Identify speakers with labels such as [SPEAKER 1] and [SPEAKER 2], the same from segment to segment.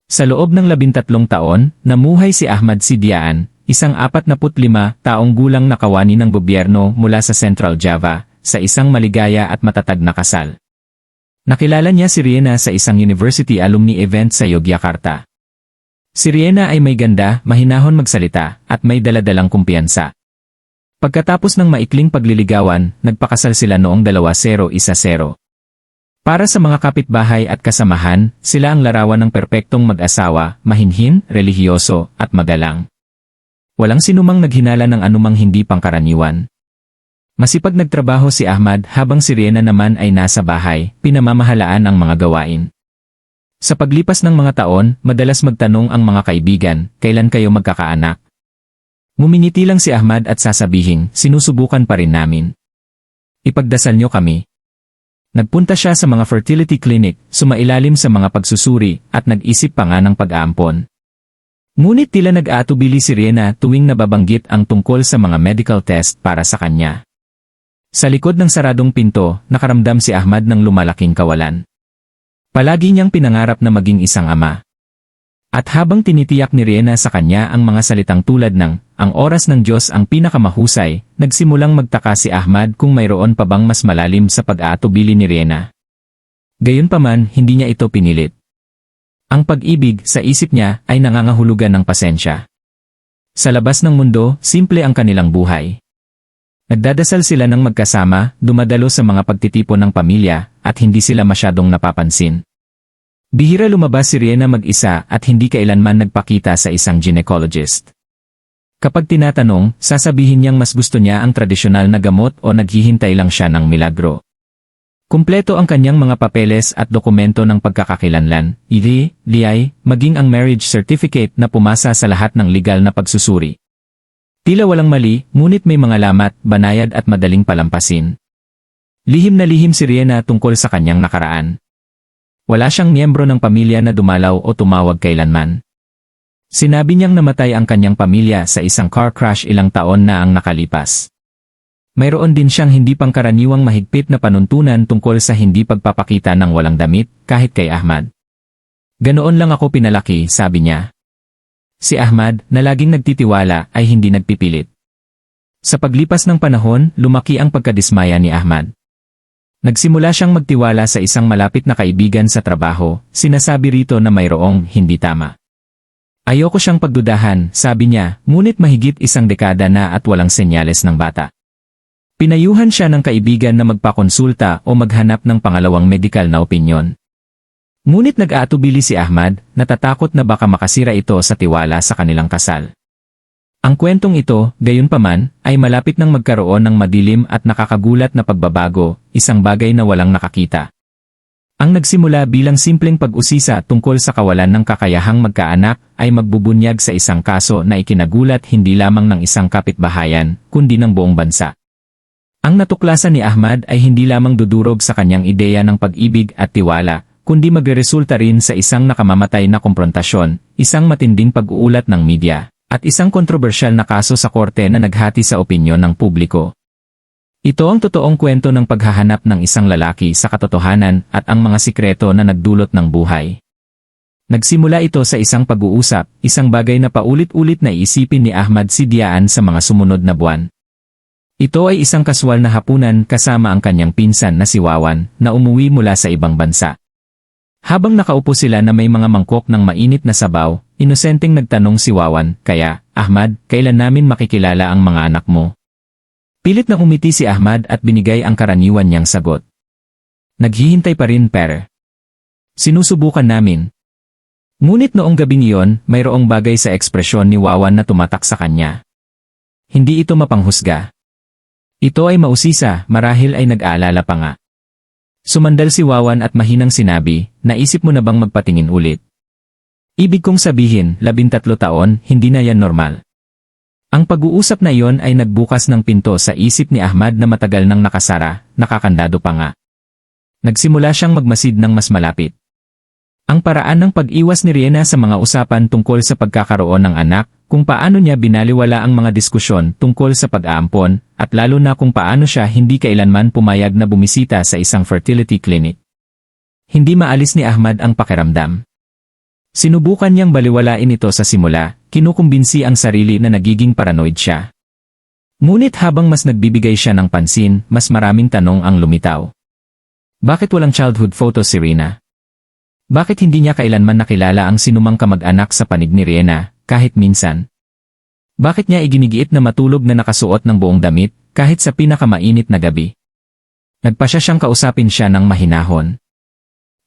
[SPEAKER 1] Sa loob ng 13 taon, namuhay si Ahmad Sidiaan, isang 45 taong gulang na kawani ng gobyerno mula sa Central Java, sa isang maligaya at matatag na kasal. Nakilala niya si Riena sa isang university alumni event sa Yogyakarta. Si Riena ay may ganda, mahinahon magsalita, at may daladalang kumpiyansa. Pagkatapos ng maikling pagliligawan, nagpakasal sila noong 2010. Para sa mga kapitbahay at kasamahan, sila ang larawan ng perpektong mag-asawa, mahinhin, relihiyoso, at magalang. Walang sinumang naghinala ng anumang hindi pangkaraniwan. Masipag nagtrabaho si Ahmad habang si Riena naman ay nasa bahay, pinamamahalaan ang mga gawain. Sa paglipas ng mga taon, madalas magtanong ang mga kaibigan, kailan kayo magkakaanak? Ngumingiti lang si Ahmad at sasabihin, sinusubukan pa rin namin. Ipagdasal nyo kami. Nagpunta siya sa mga fertility clinic, sumailalim sa mga pagsusuri, at nag-isip pa nga ng pag-aampon. Ngunit tila nag-aatubili si Riena tuwing nababanggit ang tungkol sa mga medical test para sa kanya. Sa likod ng saradong pinto, nakaramdam si Ahmad ng lumalaking kawalan. Palagi niyang pinangarap na maging isang ama. At habang tinitiyak ni Riena sa kanya ang mga salitang tulad ng, ang oras ng Diyos ang pinakamahusay, nagsimulang magtaka si Ahmad kung mayroon pa bang mas malalim sa pag-aatubili ni Riena. Gayunpaman, hindi niya ito pinilit. Ang pag-ibig, sa isip niya, ay nangangahulugan ng pasensya. Sa labas ng mundo, simple ang kanilang buhay. Nagdadasal sila ng magkasama, dumadalo sa mga pagtitipon ng pamilya, at hindi sila masyadong napapansin. Bihira lumabas si Riena mag-isa at hindi kailanman nagpakita sa isang gynecologist. Kapag tinatanong, sasabihin niyang mas gusto niya ang tradisyonal na gamot o naghihintay lang siya ng milagro. Kumpleto ang kanyang mga papeles at dokumento ng pagkakakilanlan, liyay, maging ang marriage certificate na pumasa sa lahat ng legal na pagsusuri. Tila walang mali, ngunit may mga lamat, banayad at madaling palampasin. Lihim na lihim si Riena tungkol sa kanyang nakaraan. Wala siyang miyembro ng pamilya na dumalaw o tumawag kailanman. Sinabi niyang namatay ang kanyang pamilya sa isang car crash ilang taon na ang nakalipas. Mayroon din siyang hindi pangkaraniwang mahigpit na panuntunan tungkol sa hindi pagpapakita ng walang damit, kahit kay Ahmad. Ganoon lang ako pinalaki, sabi niya. Si Ahmad, na laging nagtitiwala, ay hindi nagpipilit. Sa paglipas ng panahon, lumaki ang pagkadismaya ni Ahmad. Nagsimula siyang magtiwala sa isang malapit na kaibigan sa trabaho, sinasabi rito na mayroong hindi tama. Ayoko siyang pagdudahan, sabi niya, ngunit mahigit isang dekada na at walang senyales ng bata. Pinayuhan siya ng kaibigan na magpakonsulta o maghanap ng pangalawang medikal na opinyon. Ngunit nag-aatubili si Ahmad, natatakot na baka makasira ito sa tiwala sa kanilang kasal. Ang kwentong ito, gayunpaman, ay malapit nang magkaroon ng madilim at nakakagulat na pagbabago, isang bagay na walang nakakita. Ang nagsimula bilang simpleng pag-usisa tungkol sa kawalan ng kakayahang magkaanak ay magbubunyag sa isang kaso na ikinagulat hindi lamang ng isang kapitbahayan, kundi ng buong bansa. Ang natuklasan ni Ahmad ay hindi lamang dudurog sa kanyang ideya ng pag-ibig at tiwala, kundi magreresulta rin sa isang nakamamatay na komprontasyon, isang matinding pag-uulat ng media, at isang kontrobersyal na kaso sa korte na naghati sa opinyon ng publiko. Ito ang totoong kwento ng paghahanap ng isang lalaki sa katotohanan at ang mga sikreto na nagdulot ng buhay. Nagsimula ito sa isang pag-uusap, isang bagay na paulit-ulit na iisipin ni Ahmad Sidiaan sa mga sumunod na buwan. Ito ay isang kaswal na hapunan kasama ang kanyang pinsan na si Wawan na umuwi mula sa ibang bansa. Habang nakaupo sila na may mga mangkok ng mainit na sabaw, inosenteng nagtanong si Wawan, kaya, Ahmad, kailan namin makikilala ang mga anak mo? Pilit na umiti si Ahmad at binigay ang karaniwan niyang sagot. Naghihintay pa rin per. Sinusubukan namin. Ngunit noong gabing iyon, mayroong bagay sa ekspresyon ni Wawan na tumatak sa kanya. Hindi ito mapanghusga. Ito ay mausisa, marahil ay nag-aalala pa nga. Sumandal si Wawan at mahinang sinabi, naisip mo na bang magpatingin ulit? Ibig kong sabihin, 13 taon, hindi na yan normal. Ang pag-uusap na iyon ay nagbukas ng pinto sa isip ni Ahmad na matagal nang nakasara, nakakandado pa nga. Nagsimula siyang magmasid ng mas malapit. Ang paraan ng pag-iwas ni Riena sa mga usapan tungkol sa pagkakaroon ng anak, kung paano niya binaliwala ang mga diskusyon tungkol sa pag-aampon, at lalo na kung paano siya hindi kailanman pumayag na bumisita sa isang fertility clinic. Hindi maalis ni Ahmad ang pakiramdam. Sinubukan niyang baliwalain ito sa simula, kinukumbinsi ang sarili na nagiging paranoid siya. Ngunit habang mas nagbibigay siya ng pansin, mas maraming tanong ang lumitaw. Bakit walang childhood photo si Rina? Bakit hindi niya kailanman nakilala ang sinumang kamag-anak sa panig ni Rina, kahit minsan? Bakit niya iginigiit na matulog na nakasuot ng buong damit, kahit sa pinakamainit na gabi? Nagpasya siyang kausapin siya ng mahinahon.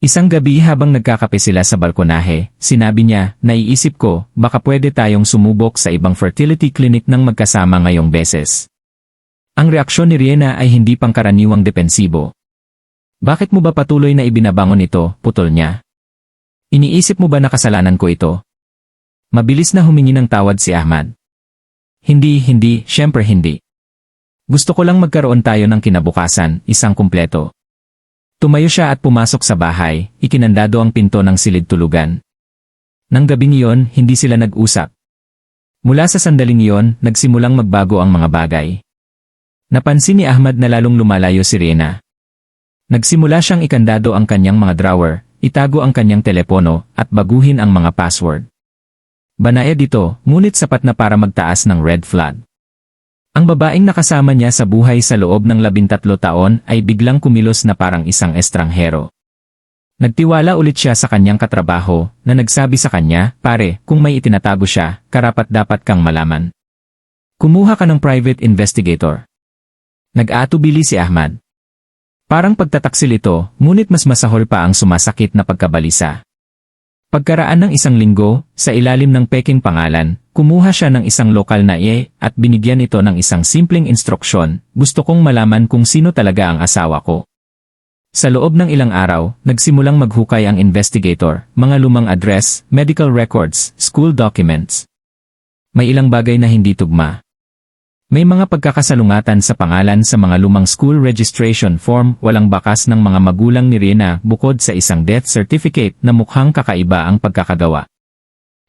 [SPEAKER 1] Isang gabi habang nagkakape sila sa balkonahe, sinabi niya, naiisip ko, baka pwede tayong sumubok sa ibang fertility clinic ng magkasama ngayong beses. Ang reaksyon ni Riena ay hindi pangkaraniwang depensibo. Bakit mo ba patuloy na ibinabangon ito, putol niya? Iniisip mo ba na kasalanan ko ito? Mabilis na humingi ng tawad si Ahmad. Hindi, syempre hindi. Gusto ko lang magkaroon tayo ng kinabukasan, isang kumpleto. Tumayo siya at pumasok sa bahay, ikinandado ang pinto ng silid tulugan. Nang gabing iyon, hindi sila nag-usap. Mula sa sandaling iyon, nagsimulang magbago ang mga bagay. Napansin ni Ahmad na lalong lumalayo si Riena. Nagsimula siyang ikandado ang kanyang mga drawer, itago ang kanyang telepono, at baguhin ang mga password. Banayad ito, ngunit sapat na para magtaas ng red flag. Ang babaeng nakasama niya sa buhay sa loob ng 13 taon ay biglang kumilos na parang isang estranghero. Nagtiwala ulit siya sa kanyang katrabaho na nagsabi sa kanya, pare, kung may itinatago siya, karapat-dapat kang malaman. Kumuha ka ng private investigator. Nag-aatubili si Ahmad. Parang pagtataksil ito, ngunit mas masahol pa ang sumasakit na pagkabalisa. Pagkaraan ng isang linggo, sa ilalim ng peking pangalan, kumuha siya ng isang lokal na at binigyan ito ng isang simpleng instruksyon, gusto kong malaman kung sino talaga ang asawa ko. Sa loob ng ilang araw, nagsimulang maghukay ang investigator, mga lumang address, medical records, school documents. May ilang bagay na hindi tugma. May mga pagkakasalungatan sa pangalan sa mga lumang school registration form, walang bakas ng mga magulang ni Riena bukod sa isang death certificate na mukhang kakaiba ang pagkakagawa.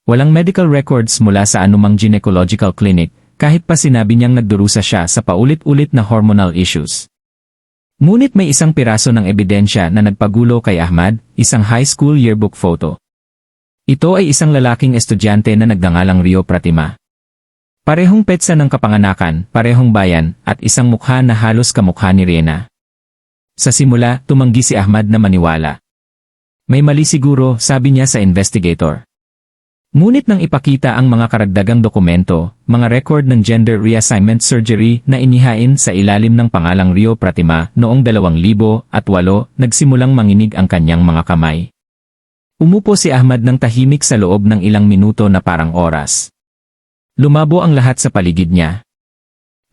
[SPEAKER 1] Walang medical records mula sa anumang gynecological clinic, kahit pa sinabi niyang nagdurusa siya sa paulit-ulit na hormonal issues. Ngunit may isang piraso ng ebidensya na nagpagulo kay Ahmad, isang high school yearbook photo. Ito ay isang lalaking estudyante na nagngangalang Rio Pratima. Parehong petsa ng kapanganakan, parehong bayan, at isang mukha na halos kamukha ni Riena. Sa simula, tumanggi si Ahmad na maniwala. May mali siguro, sabi niya sa investigator. Ngunit nang ipakita ang mga karagdagang dokumento, mga record ng gender reassignment surgery na inihain sa ilalim ng pangalang Rio Pratima noong 2008, nagsimulang manginig ang kanyang mga kamay. Umupo si Ahmad ng tahimik sa loob ng ilang minuto na parang oras. Lumabo ang lahat sa paligid niya.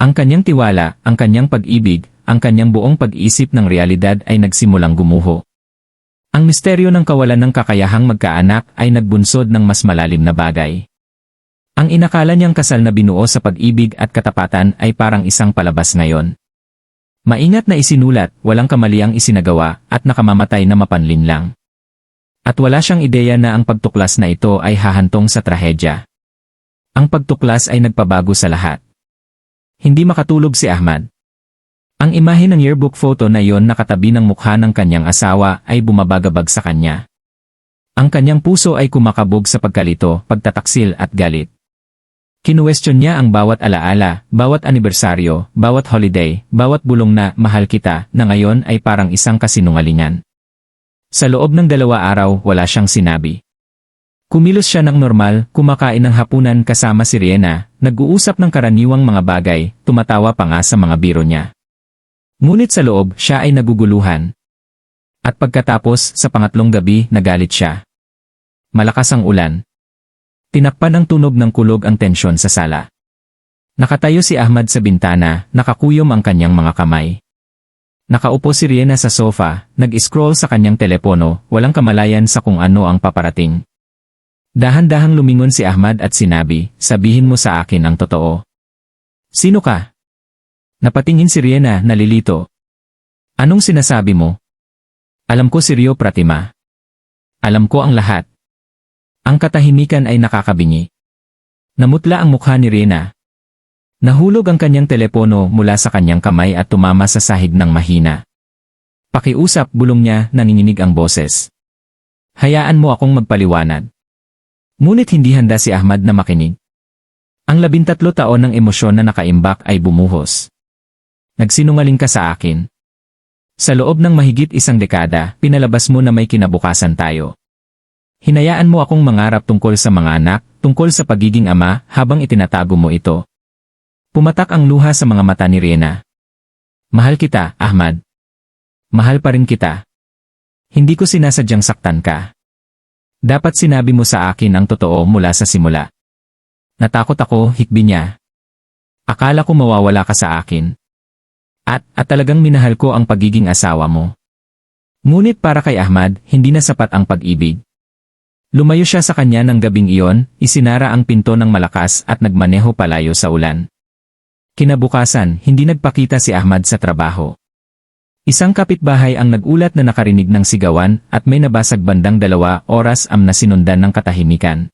[SPEAKER 1] Ang kanyang tiwala, ang kanyang pag-ibig, ang kanyang buong pag-iisip ng realidad ay nagsimulang gumuho. Ang misteryo ng kawalan ng kakayahang magkaanak ay nagbunsod ng mas malalim na bagay. Ang inakala niyang kasal na binuo sa pag-ibig at katapatan ay parang isang palabas ngayon. Maingat na isinulat, walang kamaliang isinagawa, at nakamamatay na mapanlinlang. At wala siyang ideya na ang pagtuklas na ito ay hahantong sa trahedya. Ang pagtuklas ay nagpabago sa lahat. Hindi makatulog si Ahmad. Ang imahe ng yearbook photo na iyon nakatabi ng mukha ng kanyang asawa ay bumabagabag sa kanya. Ang kanyang puso ay kumakabog sa pagkalito, pagtataksil at galit. Kinuwestiyon niya ang bawat alaala, bawat anibersaryo, bawat holiday, bawat bulong na mahal kita na ngayon ay parang isang kasinungalingan. Sa loob ng 2 araw, wala siyang sinabi. Kumilos siya ng normal, kumakain ng hapunan kasama si Riena, nag-uusap ng karaniwang mga bagay, tumatawa pa nga sa mga biro niya. Ngunit sa loob, siya ay naguguluhan. At pagkatapos, sa pangatlong gabi, nagalit siya. Malakas ang ulan. Tinakpan ng tunog ng kulog ang tensyon sa sala. Nakatayo si Ahmad sa bintana, nakakuyom ang kanyang mga kamay. Nakaupo si Riena sa sofa, nag-scroll sa kanyang telepono, walang kamalayan sa kung ano ang paparating. Dahan-dahang lumingon si Ahmad at sinabi, sabihin mo sa akin ang totoo. Sino ka? Napatingin si Riena, nalilito. Anong sinasabi mo? Alam ko si Rio Pratima. Alam ko ang lahat. Ang katahimikan ay nakakabingi. Namutla ang mukha ni Riena. Nahulog ang kanyang telepono mula sa kanyang kamay at tumama sa sahig ng mahina. Pakiusap, bulong niya, nanginginig ang boses. Hayaan mo akong magpaliwanag. Ngunit hindi handa si Ahmad na makinig. Ang 13 taon ng emosyon na nakaimbak ay bumuhos. Nagsinungaling ka sa akin. Sa loob ng mahigit isang dekada, pinalabas mo na may kinabukasan tayo. Hinayaan mo akong mangarap tungkol sa mga anak, tungkol sa pagiging ama, habang itinatago mo ito. Pumatak ang luha sa mga mata ni Riena. Mahal kita, Ahmad. Mahal pa rin kita. Hindi ko sinasadyang saktan ka. Dapat sinabi mo sa akin ang totoo mula sa simula. Natakot ako, hikbi niya. Akala ko mawawala ka sa akin. At talagang minahal ko ang pagiging asawa mo. Ngunit para kay Ahmad, hindi na sapat ang pag-ibig. Lumayo siya sa kanya ng gabing iyon, isinara ang pinto ng malakas at nagmaneho palayo sa ulan. Kinabukasan, hindi nagpakita si Ahmad sa trabaho. Isang kapitbahay ang nagulat na nakarinig ng sigawan at may nabasag bandang 2 oras na sinundan ng katahimikan.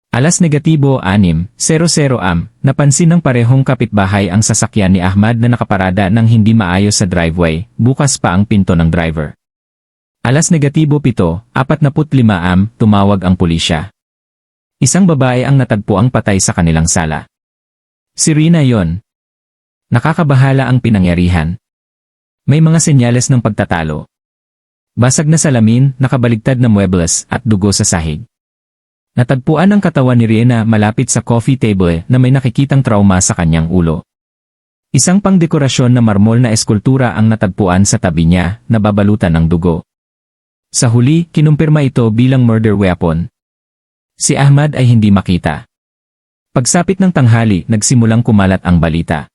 [SPEAKER 1] Alas negatibo 6:00 napansin ng parehong kapitbahay ang sasakyan ni Ahmad na nakaparada ng hindi maayos sa driveway, bukas pa ang pinto ng driver. Alas negatibo 7:45 tumawag ang pulisya. Isang babae ang natagpuang patay sa kanilang sala. Si Riena yon. Nakakabahala ang pinangyarihan. May mga senyales ng pagtatalo. Basag na salamin, nakabaligtad na muebles at dugo sa sahig. Natagpuan ang katawan ni Riena malapit sa coffee table na may nakikitang trauma sa kanyang ulo. Isang pangdekorasyon na marmol na eskultura ang natagpuan sa tabi niya, nababalutan ng dugo. Sa huli, kinumpirma ito bilang murder weapon. Si Ahmad ay hindi makita. Pagsapit ng tanghali, nagsimulang kumalat ang balita.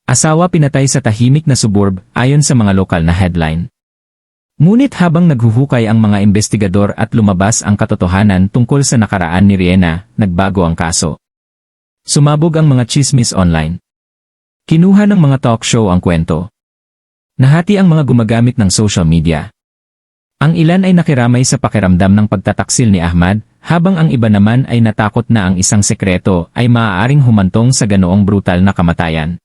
[SPEAKER 1] Asawa pinatay sa tahimik na suburb, ayon sa mga lokal na headline. Ngunit habang naghuhukay ang mga investigador at lumabas ang katotohanan tungkol sa nakaraan ni Riena, nagbago ang kaso. Sumabog ang mga chismis online. Kinuha ng mga talk show ang kwento. Nahati ang mga gumagamit ng social media. Ang ilan ay nakiramay sa pakiramdam ng pagtataksil ni Ahmad, habang ang iba naman ay natakot na ang isang sekreto ay maaaring humantong sa ganoong brutal na kamatayan.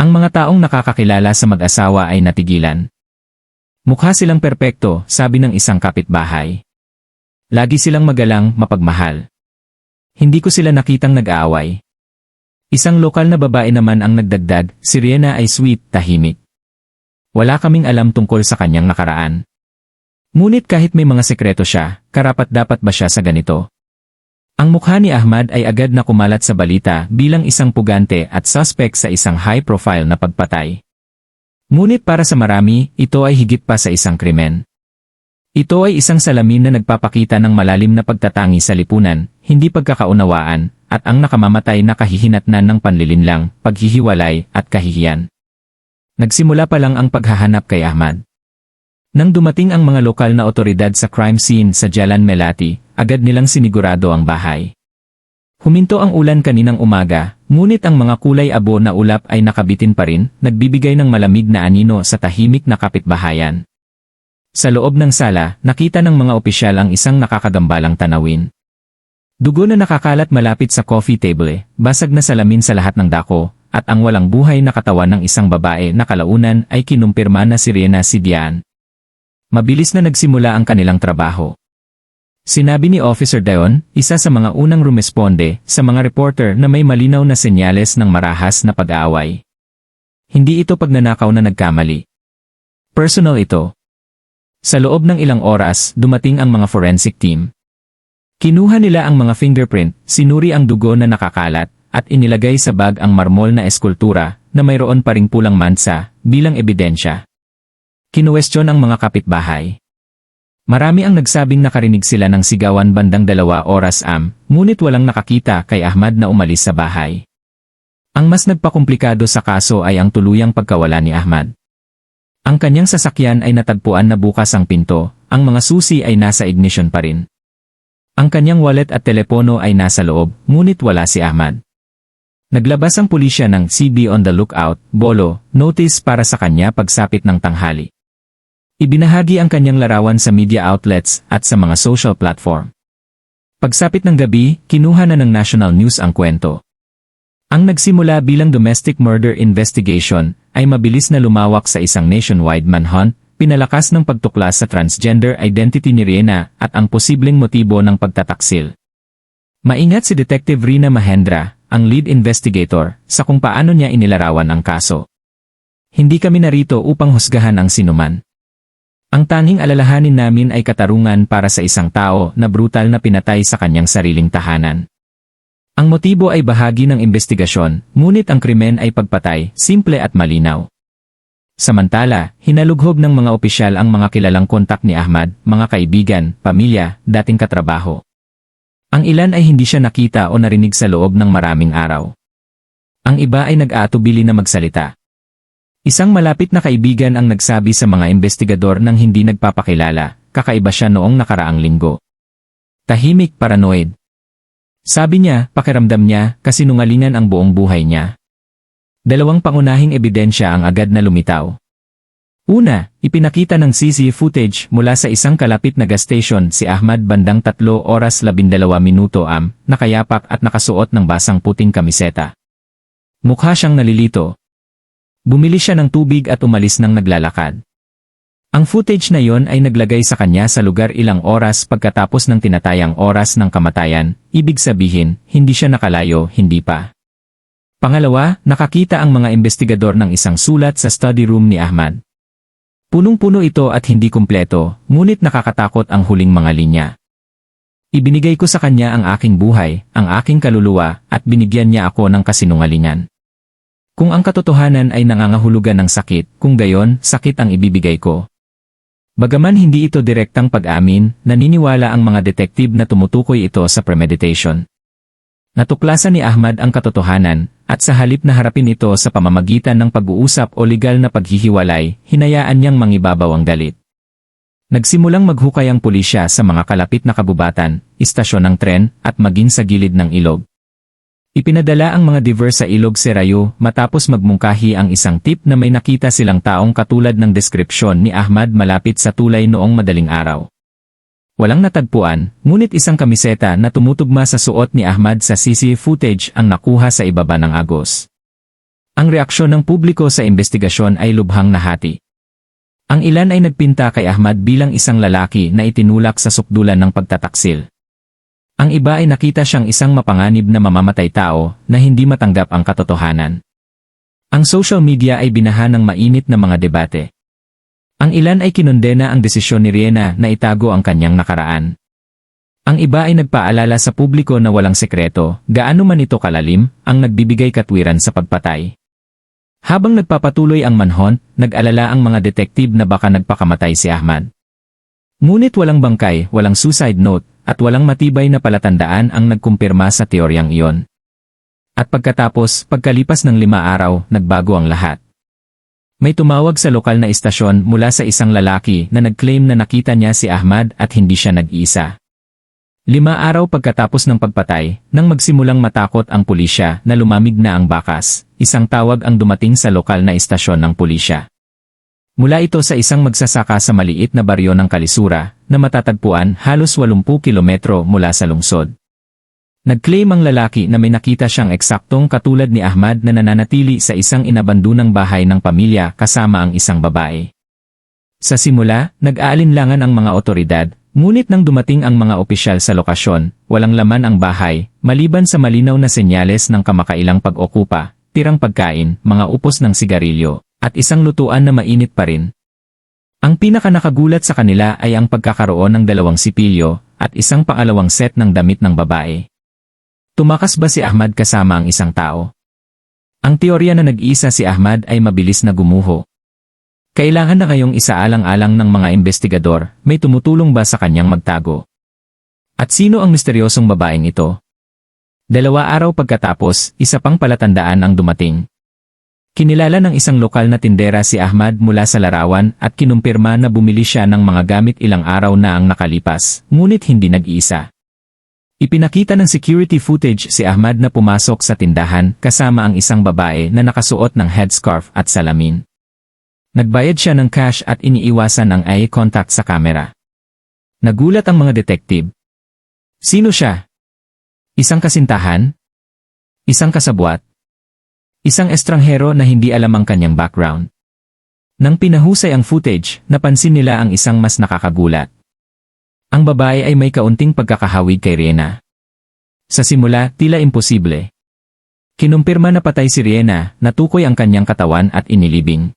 [SPEAKER 1] Ang mga taong nakakakilala sa mag-asawa ay natigilan. Mukha silang perpekto, sabi ng isang kapitbahay. Lagi silang magalang, mapagmahal. Hindi ko sila nakitang nag-aaway. Isang lokal na babae naman ang nagdagdag, si Riena ay sweet, tahimik. Wala kaming alam tungkol sa kanyang nakaraan. Ngunit kahit may mga sekreto siya, karapat-dapat ba siya sa ganito? Ang mukha ni Ahmad ay agad na kumalat sa balita bilang isang pugante at suspect sa isang high-profile na pagpatay. Ngunit para sa marami, ito ay higit pa sa isang krimen. Ito ay isang salamin na nagpapakita ng malalim na pagtatangi sa lipunan, hindi pagkakaunawaan, at ang nakamamatay na kahihinatnan ng panlilinlang, paghihiwalay, at kahihiyan. Nagsimula pa lang ang paghahanap kay Ahmad. Nang dumating ang mga lokal na otoridad sa crime scene sa Jalan Melati, agad nilang sinigurado ang bahay. Huminto ang ulan kaninang umaga, ngunit ang mga kulay abo na ulap ay nakabitin pa rin, nagbibigay ng malamig na anino sa tahimik na kapitbahayan. Sa loob ng sala, nakita ng mga opisyal ang isang nakakagambalang tanawin. Dugo na nakakalat malapit sa coffee table, basag na salamin sa lahat ng dako, at ang walang buhay na katawan ng isang babae na kalaunan ay kinumpirma na si Riena Sidian. Mabilis na nagsimula ang kanilang trabaho. Sinabi ni Officer Dayon, isa sa mga unang rumesponde, sa mga reporter na may malinaw na senyales ng marahas na pag-aaway. Hindi ito pagnanakaw na nagkamali. Personal ito. Sa loob ng ilang oras, dumating ang mga forensic team. Kinuha nila ang mga fingerprint, sinuri ang dugo na nakakalat, at inilagay sa bag ang marmol na eskultura, na mayroon pa ring pulang mansa, bilang ebidensya. Kinuwestiyon ang mga kapitbahay. Marami ang nagsabing nakarinig sila ng sigawan bandang 2 oras ngunit walang nakakita kay Ahmad na umalis sa bahay. Ang mas nagpakomplikado sa kaso ay ang tuluyang pagkawala ni Ahmad. Ang kanyang sasakyan ay natagpuan na bukas ang pinto, ang mga susi ay nasa ignition pa rin. Ang kanyang wallet at telepono ay nasa loob, ngunit wala si Ahmad. Naglabas ang pulisya ng CB on the lookout, Bolo, notice para sa kanya pagsapit ng tanghali. Ibinahagi ang kanyang larawan sa media outlets at sa mga social platform. Pagsapit ng gabi, kinuha na ng national news ang kwento. Ang nagsimula bilang domestic murder investigation ay mabilis na lumawak sa isang nationwide manhunt, pinalakas ng pagtuklas sa transgender identity ni Riena at ang posibleng motibo ng pagtataksil. Maingat si Detective Rina Mahendra, ang lead investigator, sa kung paano niya inilarawan ang kaso. Hindi kami narito upang husgahan ang sinuman. Ang tanging alalahanin namin ay katarungan para sa isang tao na brutal na pinatay sa kanyang sariling tahanan. Ang motibo ay bahagi ng investigasyon, ngunit ang krimen ay pagpatay, simple at malinaw. Samantala, hinalughog ng mga opisyal ang mga kilalang kontak ni Ahmad, mga kaibigan, pamilya, dating katrabaho. Ang ilan ay hindi siya nakita o narinig sa loob ng maraming araw. Ang iba ay nag-aatubili na magsalita. Isang malapit na kaibigan ang nagsabi sa mga investigador nang hindi nagpapakilala, kakaiba siya noong nakaraang linggo. Tahimik, paranoid. Sabi niya, pakiramdam niya, kasinungalingan ang buong buhay niya. Dalawang pangunahing ebidensya ang agad na lumitaw. Una, ipinakita ng CCTV footage mula sa isang kalapit na gas station si Ahmad bandang 3:12 nakayapak at nakasuot ng basang puting kamiseta. Mukha siyang nalilito. Bumili siya ng tubig at umalis nang naglalakad. Ang footage na yon ay naglagay sa kanya sa lugar ilang oras pagkatapos ng tinatayang oras ng kamatayan, ibig sabihin, hindi siya nakalayo, hindi pa. Pangalawa, nakakita ang mga investigador ng isang sulat sa study room ni Ahmad. Punong-puno ito at hindi kumpleto, ngunit nakakatakot ang huling mga linya. Ibinigay ko sa kanya ang aking buhay, ang aking kaluluwa, at binigyan niya ako ng kasinungalingan. Kung ang katotohanan ay nangangahulugan ng sakit, kung gayon, sakit ang ibibigay ko. Bagaman hindi ito direktang pag-amin, naniniwala ang mga detective na tumutukoy ito sa premeditation. Natuklasan ni Ahmad ang katotohanan, at sa halip na harapin ito sa pamamagitan ng pag-uusap o legal na paghihiwalay, hinayaan niyang mangibabaw ang galit. Nagsimulang maghukay ang pulisya sa mga kalapit na kabubatan, istasyon ng tren, at maging sa gilid ng ilog. Ipinadala ang mga diver sa ilog Serayu matapos magmungkahi ang isang tip na may nakita silang taong katulad ng deskripsyon ni Ahmad malapit sa tulay noong madaling araw. Walang natagpuan, ngunit isang kamiseta na tumutugma sa suot ni Ahmad sa CCTV footage ang nakuha sa ibaba ng agos. Ang reaksyon ng publiko sa investigasyon ay lubhang nahati. Ang ilan ay nagpinta kay Ahmad bilang isang lalaki na itinulak sa sukdulan ng pagtataksil. Ang iba ay nakita siyang isang mapanganib na mamamatay tao na hindi matanggap ang katotohanan. Ang social media ay binaha ng mainit na mga debate. Ang ilan ay kinondena ang desisyon ni Rina na itago ang kanyang nakaraan. Ang iba ay nagpaalala sa publiko na walang sekreto, gaano man ito kalalim, ang nagbibigay katwiran sa pagpatay. Habang nagpapatuloy ang manhunt, nag-alala ang mga detective na baka nagpakamatay si Ahmad. Ngunit walang bangkay, walang suicide note, at walang matibay na palatandaan ang nagkumpirma sa teoryang iyon. At pagkatapos, pagkalipas ng 5 araw, nagbago ang lahat. May tumawag sa lokal na istasyon mula sa isang lalaki na nag-claim na nakita niya si Ahmad at hindi siya nag-iisa. 5 araw pagkatapos ng pagpatay, nang magsimulang matakot ang pulisya na lumamig na ang bakas, isang tawag ang dumating sa lokal na istasyon ng pulisya. Mula ito sa isang magsasaka sa maliit na baryo ng Kalisura, na matatagpuan halos 80 kilometro mula sa lungsod. Nag-claim ang lalaki na may nakita siyang eksaktong katulad ni Ahmad na nananatili sa isang inabandunang bahay ng pamilya kasama ang isang babae. Sa simula, nag-aalinlangan ang mga otoridad, ngunit nang dumating ang mga opisyal sa lokasyon, walang laman ang bahay, maliban sa malinaw na senyales ng kamakailang pag-okupa, tirang pagkain, mga upos ng sigarilyo, at isang lutuan na mainit pa rin. Ang pinakanakagulat sa kanila ay ang pagkakaroon ng 2 sipilyo, at isang pangalawang set ng damit ng babae. Tumakas ba si Ahmad kasama ang isang tao? Ang teorya na nag-iisa si Ahmad ay mabilis na gumuho. Kailangan na ngayong isaalang-alang ng mga investigador, may tumutulong ba sa kanyang magtago? At sino ang misteryosong babaeng ito? 2 araw pagkatapos, isa pang palatandaan ang dumating. Kinilala ng isang lokal na tindera si Ahmad mula sa larawan at kinumpirma na bumili siya ng mga gamit ilang araw na ang nakalipas, ngunit hindi nag-iisa. Ipinakita ng security footage si Ahmad na pumasok sa tindahan kasama ang isang babae na nakasuot ng headscarf at salamin. Nagbayad siya ng cash at iniiwasan ang eye contact sa kamera. Nagulat ang mga detective. Sino siya? Isang kasintahan? Isang kasabwat? Isang estranghero na hindi alam ang kanyang background. Nang pinahusay ang footage, napansin nila ang isang mas nakakagulat. Ang babae ay may kaunting pagkakahawig kay Rina. Sa simula, tila imposible. Kinumpirma na patay si Riena, natukoy ang kanyang katawan at inilibing.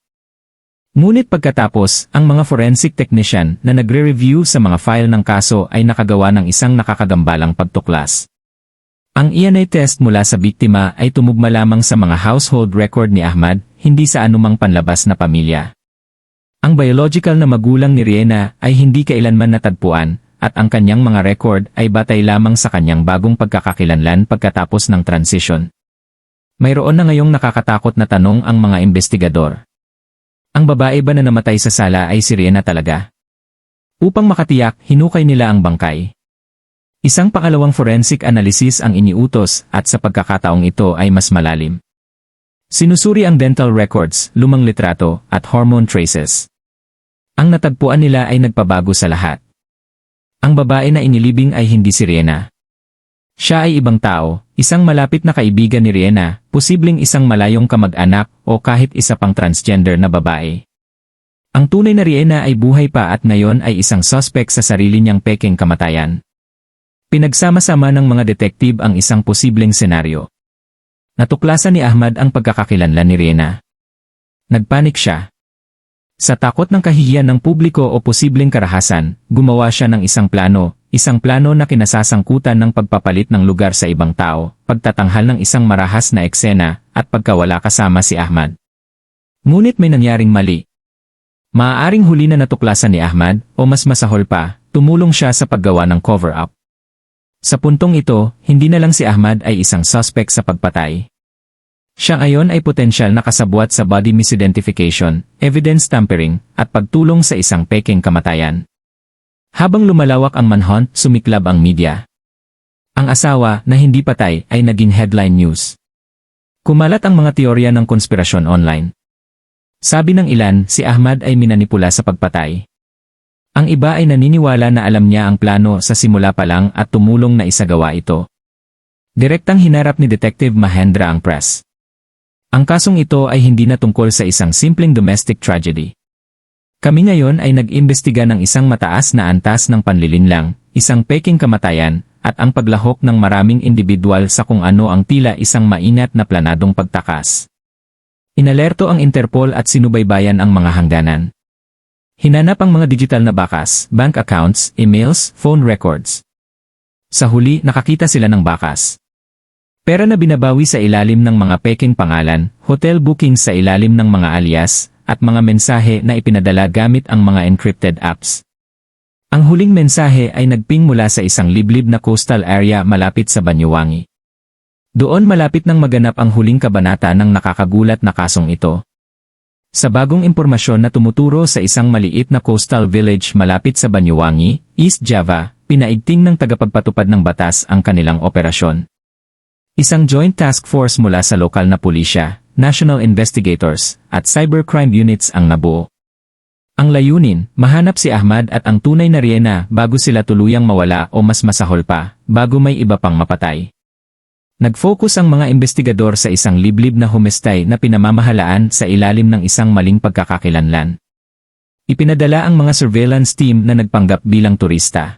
[SPEAKER 1] Ngunit pagkatapos, ang mga forensic technician na nagre-review sa mga file ng kaso ay nakagawa ng isang nakakagambalang pagtuklas. Ang DNA test mula sa biktima ay tumugma lamang sa mga household record ni Ahmad, hindi sa anumang panlabas na pamilya. Ang biological na magulang ni Riena ay hindi kailanman natagpuan, at ang kanyang mga record ay batay lamang sa kanyang bagong pagkakakilanlan pagkatapos ng transition. Mayroon na ngayong nakakatakot na tanong ang mga investigador. Ang babae ba na namatay sa sala ay si Riena talaga? Upang makatiyak, hinukay nila ang bangkay. Isang pangalawang forensic analysis ang iniutos at sa pagkakataong ito ay mas malalim. Sinusuri ang dental records, lumang litrato, at hormone traces. Ang natagpuan nila ay nagpabago sa lahat. Ang babae na inilibing ay hindi si Riena. Siya ay ibang tao, isang malapit na kaibigan ni Riena, posibleng isang malayong kamag-anak o kahit isa pang transgender na babae. Ang tunay na Riena ay buhay pa at ngayon ay isang suspect sa sarili niyang pekeng kamatayan. Pinagsama-sama ng mga detective ang isang posibleng senaryo. Natuklasan ni Ahmad ang pagkakakilanlan ni Riena. Nagpanik siya. Sa takot ng kahihiyan ng publiko o posibleng karahasan, gumawa siya ng isang plano na kinasasangkutan ng pagpapalit ng lugar sa ibang tao, pagtatanghal ng isang marahas na eksena, at pagkawala kasama si Ahmad. Ngunit may nangyaring mali. Maaaring huli na natuklasan ni Ahmad, o mas masahol pa, tumulong siya sa paggawa ng cover-up. Sa puntong ito, hindi na lang si Ahmad ay isang suspect sa pagpatay. Siya ngayon ay potensyal na kasabwat sa body misidentification, evidence tampering, at pagtulong sa isang pekeng kamatayan. Habang lumalawak ang manhunt, sumiklab ang media. Ang asawa na hindi patay ay naging headline news. Kumalat ang mga teorya ng konspirasyon online. Sabi ng ilan, si Ahmad ay minanipula sa pagpatay. Ang iba ay naniniwala na alam niya ang plano sa simula pa lang at tumulong na isagawa ito. Direktang hinarap ni Detective Mahendra ang press. Ang kasong ito ay hindi na tungkol sa isang simpleng domestic tragedy. Kami ngayon ay nag-imbestiga ng isang mataas na antas ng panlilinlang, isang peking kamatayan, at ang paglahok ng maraming individual sa kung ano ang tila isang mainat na planadong pagtakas. Inalerto ang Interpol at sinubaybayan ang mga hangganan. Hinanap ang mga digital na bakas, bank accounts, emails, phone records. Sa huli, nakakita sila ng bakas. Pera na binabawi sa ilalim ng mga peking pangalan, hotel bookings sa ilalim ng mga alias, at mga mensahe na ipinadala gamit ang mga encrypted apps. Ang huling mensahe ay nagping mula sa isang liblib na coastal area malapit sa Banyuwangi. Doon malapit nang maganap ang huling kabanata ng nakakagulat na kasong ito. Sa bagong impormasyon na tumuturo sa isang maliit na coastal village malapit sa Banyuwangi, East Java, pinaigting ng tagapagpatupad ng batas ang kanilang operasyon. Isang joint task force mula sa lokal na pulisya, national investigators, at cybercrime units ang nabuo. Ang layunin, mahanap si Ahmad at ang tunay na Riena bago sila tuluyang mawala o mas masahol pa, bago may iba pang mapatay. Nag-focus ang mga investigador sa isang liblib na homestay na pinamamahalaan sa ilalim ng isang maling pagkakakilanlan. Ipinadala ang mga surveillance team na nagpanggap bilang turista.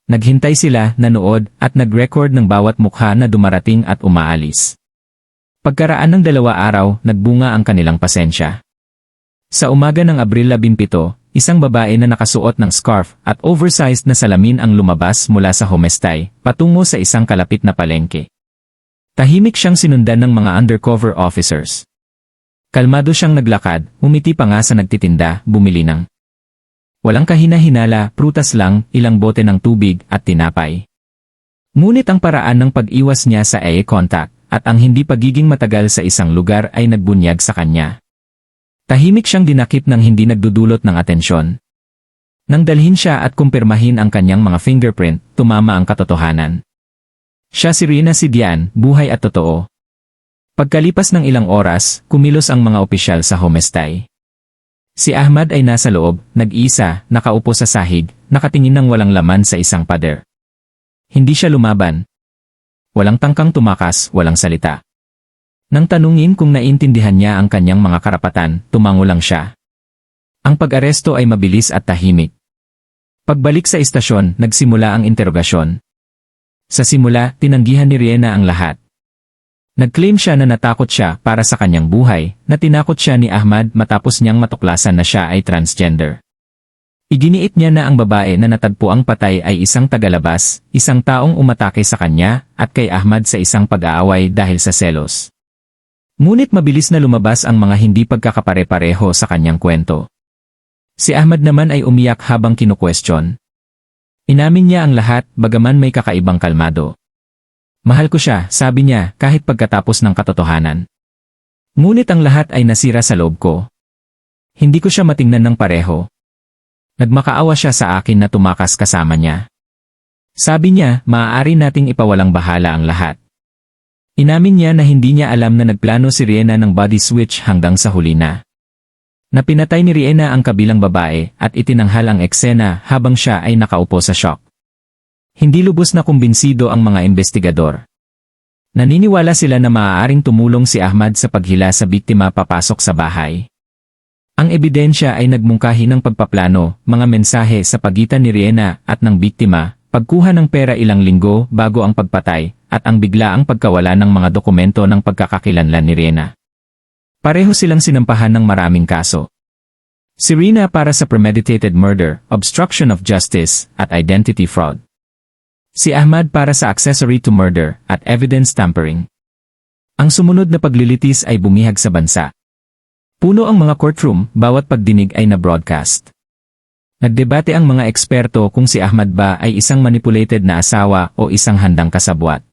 [SPEAKER 1] Naghintay sila, nanood, at nag-record ng bawat mukha na dumarating at umaalis. Pagkaraan ng 2 araw, nagbunga ang kanilang pasensya. Sa umaga ng Abril 17, isang babae na nakasuot ng scarf at oversized na salamin ang lumabas mula sa homestay, patungo sa isang kalapit na palengke. Tahimik siyang sinundan ng mga undercover officers. Kalmado siyang naglakad, umiti pa nga sa nagtitinda, bumili ng walang kahina-hinala, prutas lang, ilang bote ng tubig at tinapay. Ngunit ang paraan ng pag-iwas niya sa eye contact at ang hindi pagiging matagal sa isang lugar ay nagbunyag sa kanya. Tahimik siyang dinakip ng hindi nagdudulot ng atensyon. Nang dalhin siya at kumpirmahin ang kanyang mga fingerprint, tumama ang katotohanan. Siya si Riena Sidian, buhay at totoo. Pagkalipas ng ilang oras, kumilos ang mga opisyal sa homestay. Si Ahmad ay nasa loob, nag-isa, nakaupo sa sahig, nakatingin ng walang laman sa isang pader. Hindi siya lumaban. Walang tangkang tumakas, walang salita. Nang tanungin kung naintindihan niya ang kanyang mga karapatan, tumango lang siya. Ang pag-aresto ay mabilis at tahimik. Pagbalik sa istasyon, nagsimula ang interogasyon. Sa simula, tinanggihan ni Riena ang lahat. Nag-claim siya na natakot siya para sa kanyang buhay, na tinakot siya ni Ahmad matapos niyang matuklasan na siya ay transgender. Iginiit niya na ang babae na natagpuang patay ay isang tagalabas, isang taong umatake sa kanya, at kay Ahmad sa isang pag-aaway dahil sa selos. Ngunit mabilis na lumabas ang mga hindi pagkakapare-pareho sa kanyang kwento. Si Ahmad naman ay umiyak habang kinukwestiyon. Inamin niya ang lahat, bagaman may kakaibang kalmado. Mahal ko siya, sabi niya, kahit pagkatapos ng katotohanan. Ngunit ang lahat ay nasira sa loob ko. Hindi ko siya matingnan ng pareho. Nagmakaawa siya sa akin na tumakas kasama niya. Sabi niya, maaari nating ipawalang bahala ang lahat. Inamin niya na hindi niya alam na nagplano si Riena ng body switch hanggang sa huli na. Napinatay ni Riena ang kabilang babae at itinanghal ang eksena habang siya ay nakaupo sa shock. Hindi lubos na kumbinsido ang mga investigador. Naniniwala sila na maaaring tumulong si Ahmad sa paghila sa biktima papasok sa bahay. Ang ebidensya ay nagmungkahi ng pagpaplano, mga mensahe sa pagitan ni Riena at ng biktima, pagkuha ng pera ilang linggo bago ang pagpatay, at ang biglaang pagkawala ng mga dokumento ng pagkakakilanlan ni Riena. Pareho silang sinampahan ng maraming kaso. Si Riena para sa premeditated murder, obstruction of justice, at identity fraud. Si Ahmad para sa accessory to murder at evidence tampering. Ang sumunod na paglilitis ay bumihag sa bansa. Puno ang mga courtroom, bawat pagdinig ay na-broadcast. Nagdebate ang mga eksperto kung si Ahmad ba ay isang manipulated na asawa o isang handang kasabwat.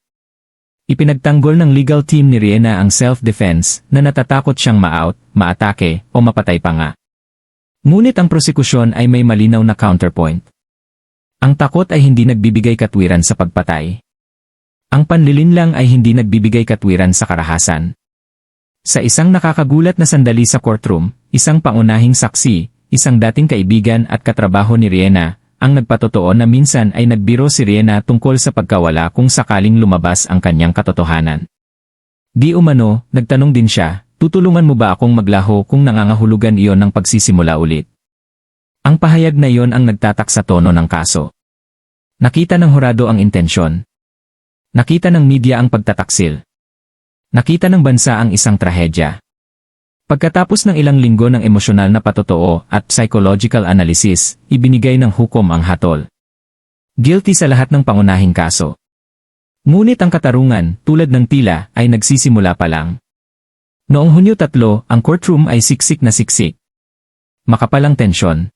[SPEAKER 1] Ipinagtanggol ng legal team ni Riena ang self-defense na natatakot siyang ma-out, maatake, o mapatay pa nga. Ngunit ang prosekusyon ay may malinaw na counterpoint. Ang takot ay hindi nagbibigay katwiran sa pagpatay. Ang panlilinlang ay hindi nagbibigay katwiran sa karahasan. Sa isang nakakagulat na sandali sa courtroom, isang pangunahing saksi, isang dating kaibigan at katrabaho ni Riena, ang nagpatotoo na minsan ay nagbiro si Riena tungkol sa pagkawala kung sakaling lumabas ang kanyang katotohanan. Di umano, nagtanong din siya, tutulungan mo ba akong maglaho kung nangangahulugan iyon ng pagsisimula ulit? Ang pahayag na iyon ang nagtatak sa tono ng kaso. Nakita ng hurado ang intensyon. Nakita ng media ang pagtataksil. Nakita ng bansa ang isang trahedya. Pagkatapos ng ilang linggo ng emosyonal na patotoo at psychological analysis, ibinigay ng hukom ang hatol. Guilty sa lahat ng pangunahing kaso. Ngunit ang katarungan, tulad ng tila, ay nagsisimula pa lang. Noong Hunyo 3, ang courtroom ay siksik na siksik. Makapalang tensyon.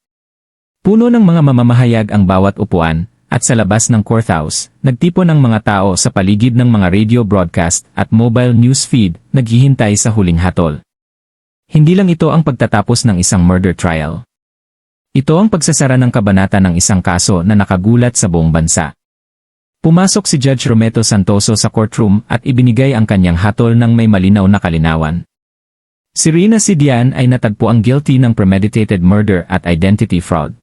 [SPEAKER 1] Puno ng mga mamamahayag ang bawat upuan, at sa labas ng courthouse, nagtipon ang mga tao sa paligid ng mga radio broadcast at mobile news feed, naghihintay sa huling hatol. Hindi lang ito ang pagtatapos ng isang murder trial. Ito ang pagsasara ng kabanata ng isang kaso na nakagulat sa buong bansa. Pumasok si Judge Rometo Santoso sa courtroom at ibinigay ang kanyang hatol ng may malinaw na kalinawan. Si Riena Sidian ay natagpuang guilty ng premeditated murder at identity fraud.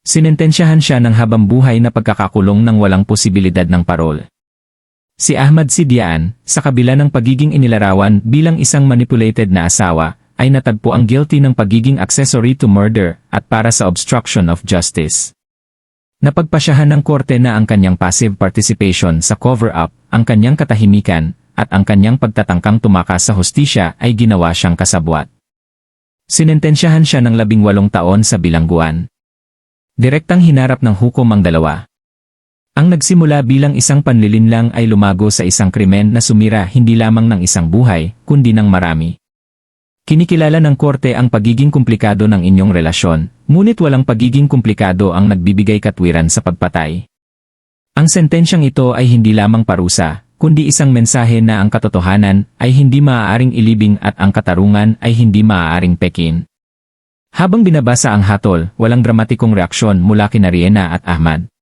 [SPEAKER 1] Sinentensyahan siya ng habang-buhay na pagkakakulong ng walang posibilidad ng parol. Si Ahmad Sidian, sa kabila ng pagiging inilarawan bilang isang manipulated na asawa, ay natagpuang guilty ng pagiging accessory to murder at para sa obstruction of justice. Napagpasyahan ng korte na ang kanyang passive participation sa cover-up, ang kanyang katahimikan, at ang kanyang pagtatangkang tumakas sa hustisya ay ginawa siyang kasabwat. Sinentensyahan siya ng 18 taon sa bilangguan. Direktang hinarap ng hukom ang dalawa. Ang nagsimula bilang isang panlilinlang ay lumago sa isang krimen na sumira hindi lamang ng isang buhay, kundi ng marami. Kinikilala ng korte ang pagiging komplikado ng inyong relasyon, ngunit walang pagiging komplikado ang nagbibigay katwiran sa pagpatay. Ang sentensyang ito ay hindi lamang parusa, kundi isang mensahe na ang katotohanan ay hindi maaaring ilibing at ang katarungan ay hindi maaaring pekin. Habang binabasa ang hatol, walang dramatikong reaksyon mula kina Riena at Ahmad.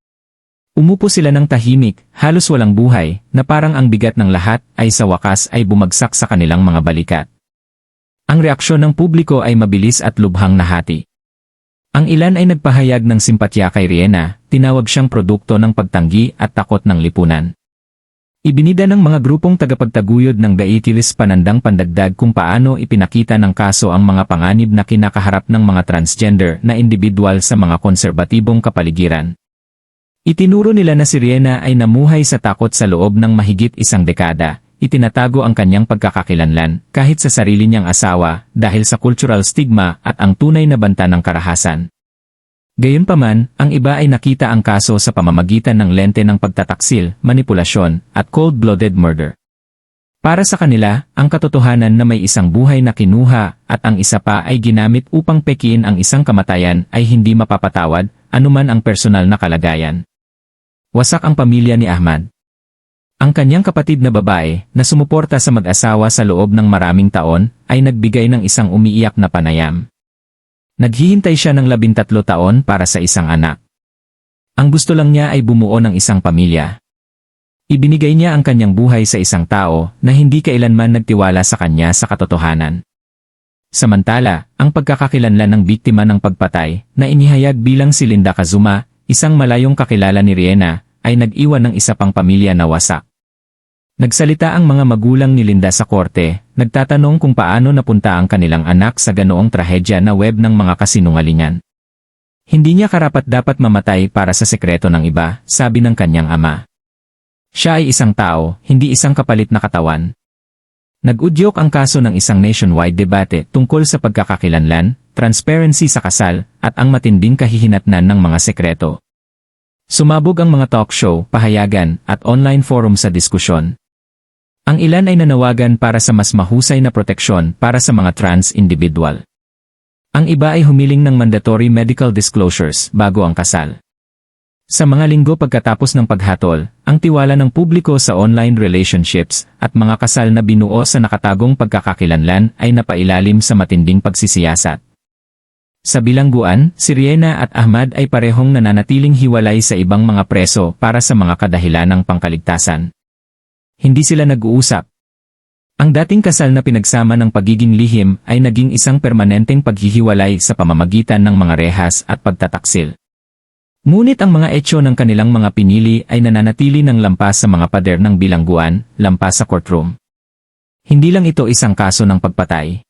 [SPEAKER 1] Umupo sila ng tahimik, halos walang buhay, na parang ang bigat ng lahat ay sa wakas ay bumagsak sa kanilang mga balikat. Ang reaksyon ng publiko ay mabilis at lubhang nahati. Ang ilan ay nagpahayag ng simpatya kay Riena, tinawag siyang produkto ng pagtanggi at takot ng lipunan. Ibinida ng mga grupong tagapagtaguyod ng Daitilis panandang pandagdag kung paano ipinakita ng kaso ang mga panganib na kinakaharap ng mga transgender na individual sa mga konserbatibong kapaligiran. Itinuro nila na si Riena ay namuhay sa takot sa loob ng mahigit isang dekada, itinatago ang kanyang pagkakakilanlan kahit sa sarili niyang asawa dahil sa cultural stigma at ang tunay na banta ng karahasan. Gayunpaman, ang iba ay nakita ang kaso sa pamamagitan ng lente ng pagtataksil, manipulasyon, at cold-blooded murder. Para sa kanila, ang katotohanan na may isang buhay na kinuha at ang isa pa ay ginamit upang pekiin ang isang kamatayan ay hindi mapapatawad, anuman ang personal na kalagayan. Wasak ang pamilya ni Ahmad. Ang kanyang kapatid na babae, na sumuporta sa mag-asawa sa loob ng maraming taon, ay nagbigay ng isang umiiyak na panayam. Naghihintay siya ng 13 taon para sa isang anak. Ang gusto lang niya ay bumuo ng isang pamilya. Ibinigay niya ang kanyang buhay sa isang tao na hindi kailanman nagtiwala sa kanya sa katotohanan. Samantala, ang pagkakakilanlan ng biktima ng pagpatay, na inihayag bilang si Linda Kazuma, isang malayong kakilala ni Riena, ay nag-iwan ng isa pang pamilya na wasak. Nagsalita ang mga magulang ni Linda sa korte, nagtatanong kung paano napunta ang kanilang anak sa ganoong trahedya na web ng mga kasinungalingan. Hindi niya karapat-dapat mamatay para sa sekreto ng iba, sabi ng kanyang ama. Siya ay isang tao, hindi isang kapalit na katawan. Nag-udyok ang kaso ng isang nationwide debate tungkol sa pagkakakilanlan, transparency sa kasal, at ang matinding kahihinatnan ng mga sekreto. Sumabog ang mga talk show, pahayagan, at online forum sa diskusyon. Ang ilan ay nanawagan para sa mas mahusay na proteksyon para sa mga trans individual. Ang iba ay humiling ng mandatory medical disclosures bago ang kasal. Sa mga linggo pagkatapos ng paghatol, ang tiwala ng publiko sa online relationships at mga kasal na binuo sa nakatagong pagkakakilanlan ay napailalim sa matinding pagsisiyasat. Sa bilangguan, si Riena at Ahmad ay parehong nananatiling hiwalay sa ibang mga preso para sa mga kadahilanang pangkaligtasan. Hindi sila nag-uusap. Ang dating kasal na pinagsama ng pagiging lihim ay naging isang permanenteng paghihiwalay sa pamamagitan ng mga rehas at pagtataksil. Ngunit ang mga etyo ng kanilang mga pinili ay nananatili ng lampas sa mga pader ng bilangguan, lampas sa courtroom. Hindi lang ito isang kaso ng pagpatay.